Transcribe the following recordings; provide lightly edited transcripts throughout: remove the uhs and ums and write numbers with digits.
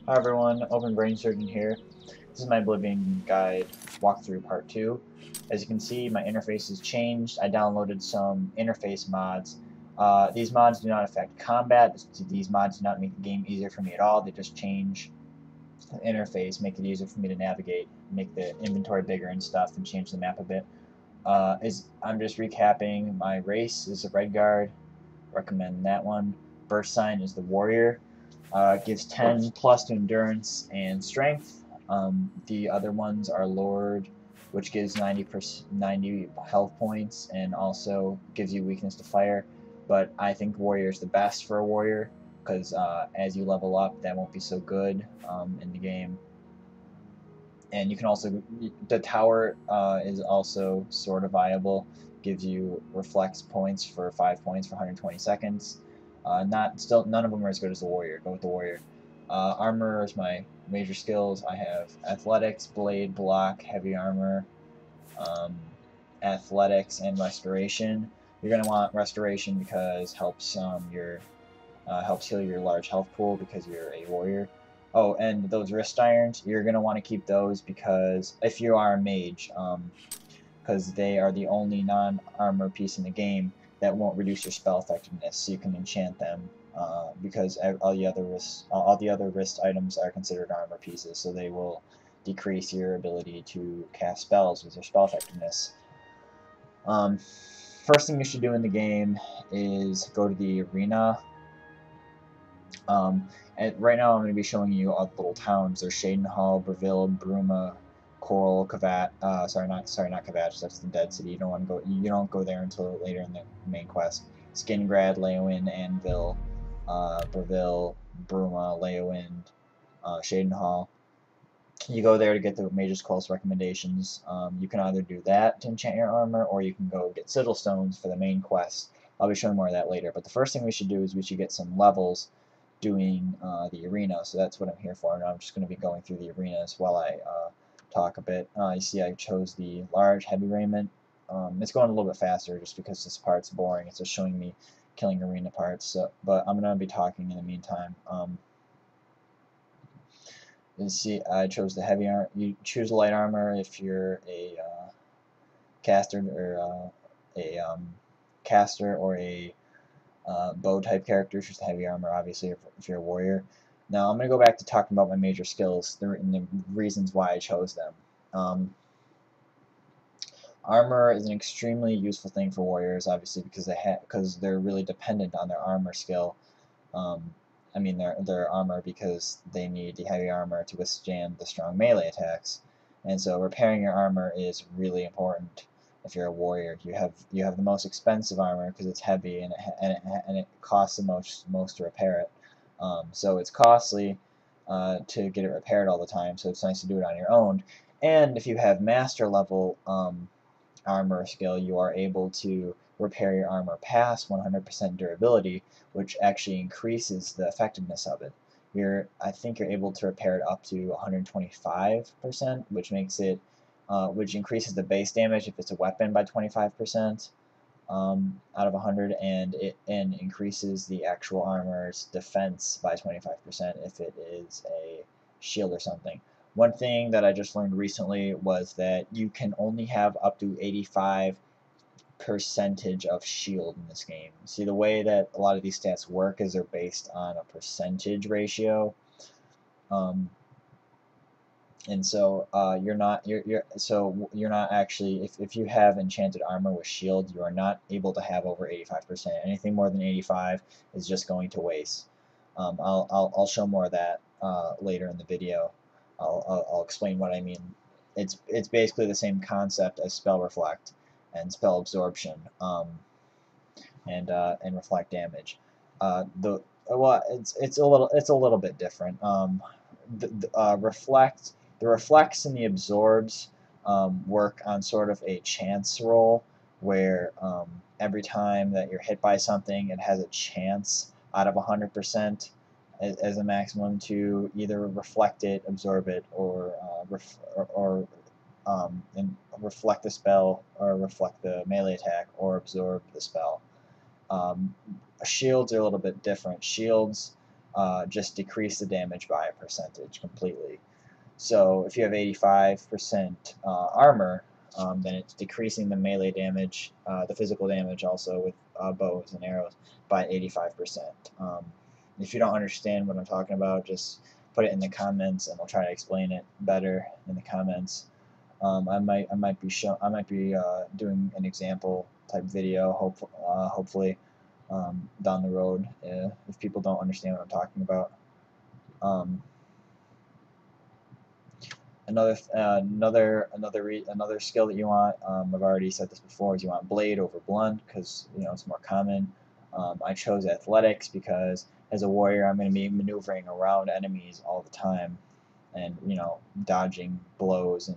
Hi everyone, Open Brain Surgeon here. This is my Oblivion guide walkthrough part 2. As you can see, my interface has changed. I downloaded some interface mods. These mods do not affect combat. These mods do not make the game easier for me at all. They just change the interface, make it easier for me to navigate, make the inventory bigger and stuff, and change the map a bit. I'm just recapping. My race is a red guard. Recommend that one. Birth sign is the warrior. Gives 10 plus to endurance and strength. The other ones are Lord, which gives 90 health points and also gives you weakness to fire. But I think warrior is the best for a warrior because as you level up, that won't be so good in the game. And you can also, the tower is also sort of viable. Gives you reflex points for 5 points for 120 seconds. None of them are as good as the warrior. Go with the warrior. Armor is my major skills. I have athletics, blade, block, heavy armor, athletics, and restoration. You're gonna want restoration because helps heal your large health pool because you're a warrior. Oh, and those wrist irons, you're gonna want to keep those because if you are a mage, because they are the only non-armor piece in the game that won't reduce your spell effectiveness, so you can enchant them. Because all the other wrist items are considered armor pieces, so they will decrease your ability to cast spells with your spell effectiveness. First thing you should do in the game is go to the arena. And right now I'm going to be showing you all the little towns. There's Shadenhall, Breville, Bruma, Coral, Kavat. Not Kavat. That's the dead city. You don't want to go. You don't go there until later in the main quest. Skingrad, Leowind, Anvil, Breville, Bruma, Leowind, Shadenhall. You go there to get the Mage's Quest recommendations. You can either do that to enchant your armor, or you can go get sigil stones for the main quest. I'll be showing more of that later. But the first thing we should do is we should get some levels doing the arena. So that's what I'm here for. And I'm just going to be going through the arenas while I talk a bit. You see I chose the large heavy raiment. It's going a little bit faster just because this part's boring. It's just showing me killing arena parts. So, but I'm going to be talking in the meantime. You see, I chose the heavy armor. You choose light armor if you're a caster or a bow type character. Choose the heavy armor, obviously, if you're a warrior. Now I'm going to go back to talking about my major skills and the reasons why I chose them. Armor is an extremely useful thing for warriors, obviously, because they're really dependent on their armor skill. I mean their armor because they need the heavy armor to withstand the strong melee attacks, and so repairing your armor is really important. If you're a warrior, you have the most expensive armor because it's heavy and it costs the most to repair it. So it's costly to get it repaired all the time. So it's nice to do it on your own. And if you have master level armor skill, you are able to repair your armor past 100% durability, which actually increases the effectiveness of it. I think you're able to repair it up to 125%, which increases the base damage if it's a weapon by 25% out of 100, and increases the actual armor's defense by 25% if it is a shield or something. One thing that I just learned recently was that you can only have up to 85% of shield in this game. See, the way that a lot of these stats work is they're based on a percentage ratio, and so you're not actually, if you have enchanted armor with shield, you are not able to have over 85%. Anything more than 85 is just going to waste. I'll show more of that later in the video. I'll explain what I mean. It's basically the same concept as spell reflect and spell absorption, and reflect damage. It's a little bit different. The reflects and the absorbs work on sort of a chance roll where every time that you're hit by something, it has a chance out of 100% as a maximum to either reflect it, absorb it, or reflect the spell, or reflect the melee attack, or absorb the spell. Shields are a little bit different. Shields just decrease the damage by a percentage completely. So if you have 85% armor, then it's decreasing the melee damage, the physical damage also with bows and arrows by 85%. If you don't understand what I'm talking about, just put it in the comments, and I'll try to explain it better in the comments. I might be doing an example type video, hopefully down the road, if people don't understand what I'm talking about. Another skill that you want, I've already said this before, is you want blade over blunt, because it's more common. I chose athletics because as a warrior I'm going to be maneuvering around enemies all the time, and dodging blows and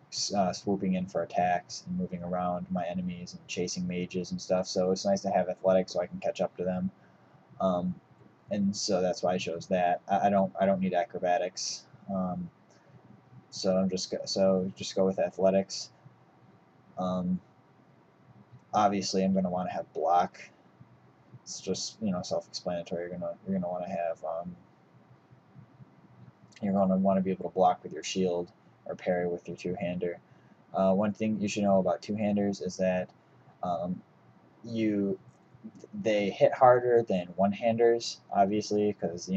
swooping in for attacks and moving around my enemies and chasing mages and stuff. So it's nice to have athletics so I can catch up to them. And so that's why I chose that. I don't need acrobatics. So just go with athletics. Obviously, I'm going to want to have block. It's just self-explanatory. You're gonna want to have you're going to want to be able to block with your shield or parry with your two-hander. One thing you should know about two-handers is that they hit harder than one-handers, obviously, because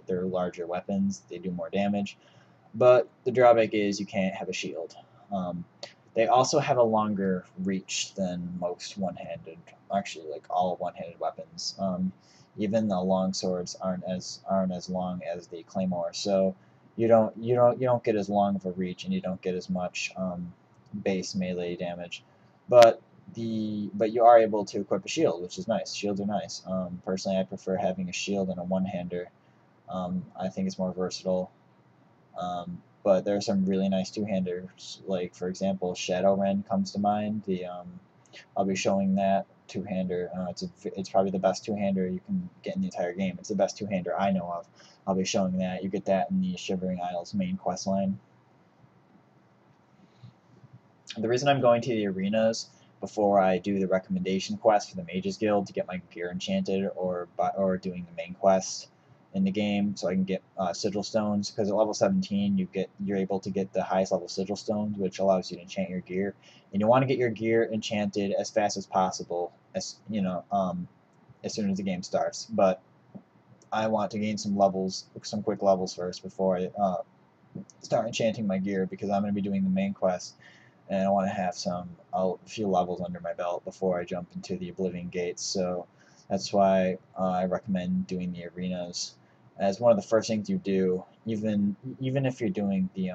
they're larger weapons. They do more damage. But the drawback is you can't have a shield. They also have a longer reach than most one-handed, actually, like all one-handed weapons. Even the long swords aren't as long as the claymore, so you don't get as long of a reach, and you don't get as much base melee damage. But you are able to equip a shield, which is nice. Shields are nice. Personally, I prefer having a shield than a one-hander. I think it's more versatile. But there are some really nice two-handers, like for example Shadowren comes to mind. I'll be showing that two-hander. It's probably the best two-hander you can get in the entire game. It's the best two-hander I know of. I'll be showing that. You get that in the Shivering Isles main quest line. The reason I'm going to the arenas before I do the recommendation quest for the Mages Guild to get my gear enchanted, or doing the main quest in the game so I can get sigil stones, because at level 17 you're able to get the highest level sigil stones, which allows you to enchant your gear, and you want to get your gear enchanted as fast as possible, as soon as the game starts. But I want to gain some quick levels first before I start enchanting my gear, because I'm going to be doing the main quest, and I want to have a few levels under my belt before I jump into the Oblivion gates. So that's why I recommend doing the arenas as one of the first things you do. Even if you're doing the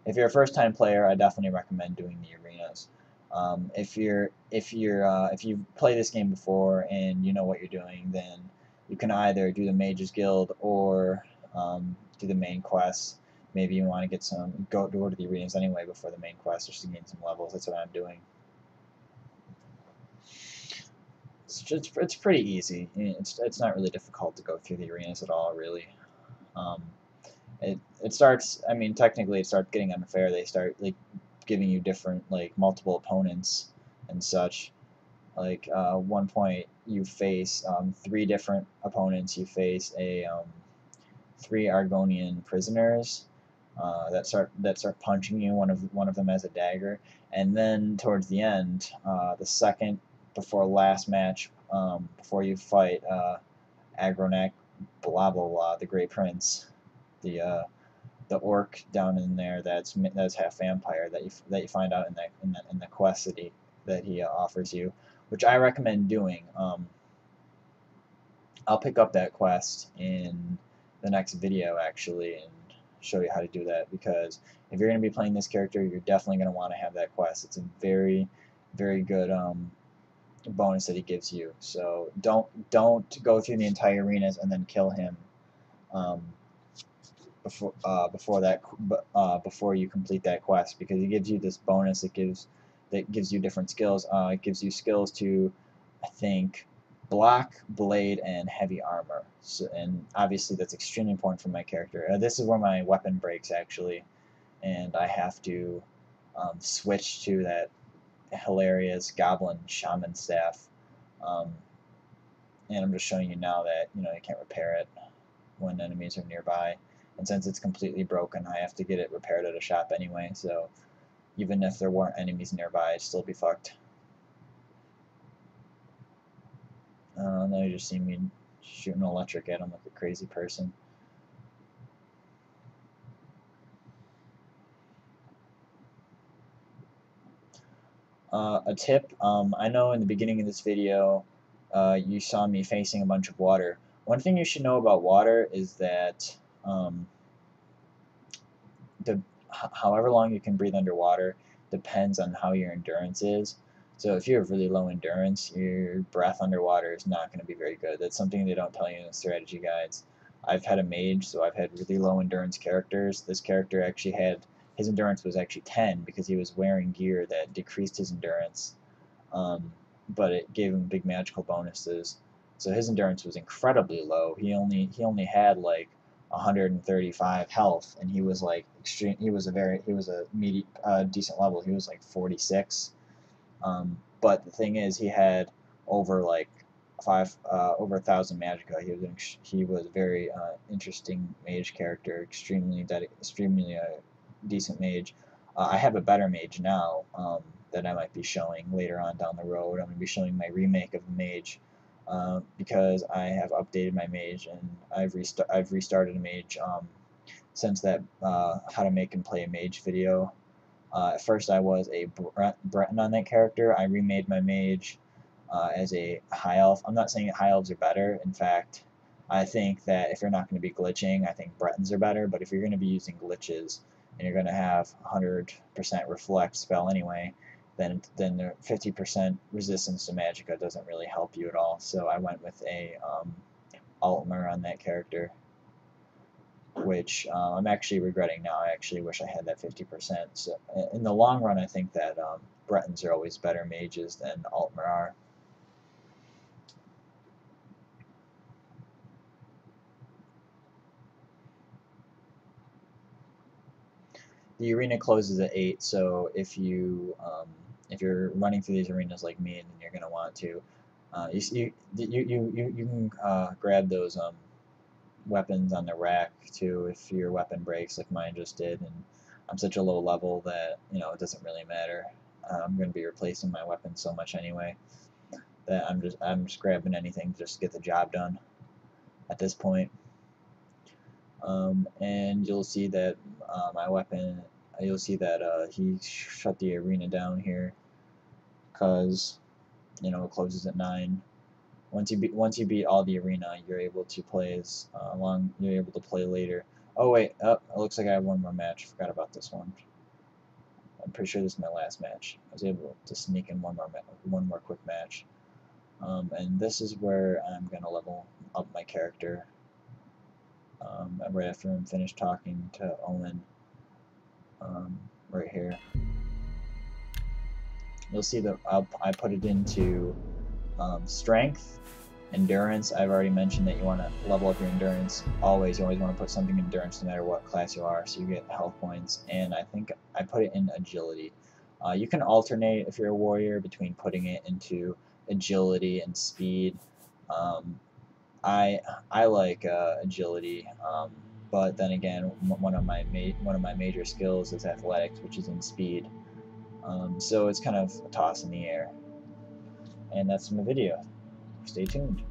if you're a first-time player, I definitely recommend doing the arenas. If you've played this game before and you know what you're doing, then you can either do the Mages Guild or do the main quest. Maybe you want to go to the arenas anyway before the main quest, just to gain some levels. That's what I'm doing. It's pretty easy. It's not really difficult to go through the arenas at all, really. It starts. I mean, technically, it starts getting unfair. They start like giving you different, like, multiple opponents and such. Like one point you face 3 different opponents. You face 3 Argonian prisoners that start punching you. One of them has a dagger, and then towards the end, the second before last match, before you fight Agronak, blah blah blah, the Great Prince, the orc down in there that's half vampire, that you find out in the quest that he offers you, which I recommend doing. I'll pick up that quest in the next video actually and show you how to do that, because if you're going to be playing this character, you're definitely going to want to have that quest. It's a very, very good bonus that he gives you. So don't go through the entire arenas and then kill him before you complete that quest, because he gives you this bonus that gives you different skills. It gives you skills to, I think, block, blade, and heavy armor. So, and obviously that's extremely important for my character. This is where my weapon breaks actually, and I have to switch to that hilarious goblin shaman staff. And I'm just showing you now that, you can't repair it when enemies are nearby. And since it's completely broken, I have to get it repaired at a shop anyway, so even if there weren't enemies nearby, I'd still be fucked. Now you just see me shooting electric at him like a crazy person. A tip, I know in the beginning of this video you saw me facing a bunch of water. One thing you should know about water is that however long you can breathe underwater depends on how your endurance is. So if you have really low endurance, your breath underwater is not going to be very good. That's something they don't tell you in the strategy guides. I've had a mage, so I've had really low endurance characters. This character actually had, his endurance was actually 10 because he was wearing gear that decreased his endurance, but it gave him big magical bonuses. So his endurance was incredibly low. He only had like 135 health, and he was like extreme. He was a decent level. He was like 46. But the thing is, he had over like over 1,000 magicka. He was a very interesting mage character, extremely decent mage. I have a better mage now that I might be showing later on down the road. I'm going to be showing my remake of the mage. Because I have updated my mage, and I've restarted a mage since that how to make and play a mage video. At first I was a Breton on that character. I remade my mage as a high elf. I'm not saying that high elves are better. In fact, I think that if you're not going to be glitching, I think Bretons are better. But if you're going to be using glitches and you're going to have 100% reflect spell anyway, then the 50% resistance to magicka doesn't really help you at all. So I went with a Altmer on that character, which I'm actually regretting now. I actually wish I had that 50%. So in the long run, I think that Bretons are always better mages than Altmer are. The arena closes at 8, so if you're running through these arenas like me, and you're gonna want to, you can grab those weapons on the rack too if your weapon breaks, like mine just did. And I'm such a low level that it doesn't really matter. I'm gonna be replacing my weapon so much anyway that I'm just grabbing anything just to get the job done at this point. And you'll see that my weapon, you'll see that he shut the arena down here because it closes at 9. Once you beat all the arena, you're able to play you're able to play later. Oh wait, it looks like I have one more match. Forgot about this one. I'm pretty sure this is my last match. I was able to sneak in one more quick match. And this is where I'm gonna level up my character. Right after I'm finished talking to Owen, right here, you'll see that I put it into strength, endurance. I've already mentioned that you want to level up your endurance. You always want to put something in endurance no matter what class you are, so you get health points. And I think I put it in agility. You can alternate if you're a warrior between putting it into agility and speed. I like agility, but then again, one of my major skills is athletics, which is in speed. So it's kind of a toss in the air. And that's my video. Stay tuned.